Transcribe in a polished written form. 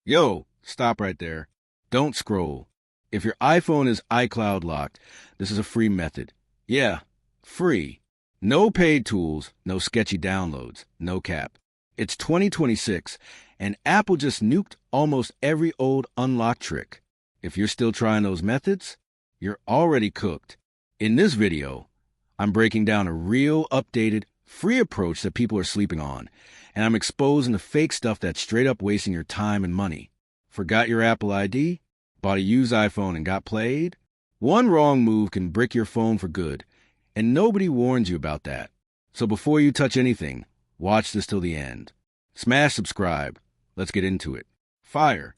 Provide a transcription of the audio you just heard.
Yo, stop right there. Don't scroll. If your iPhone is iCloud locked, this is a free method. Yeah, free. No paid tools, no sketchy downloads, no cap. It's 2026, and Apple just nuked almost every old unlock trick. If you're still trying those methods, you're already cooked. In this video, I'm breaking down a real, updated, free approach that people are sleeping on, and I'm exposing the fake stuff that's straight up wasting your time and money. Forgot your Apple ID? Bought a used iPhone and got played? One wrong move can brick your phone for good, and nobody warns you about that. So before you touch anything, watch this till the end. Smash subscribe. Let's get into it. Fire.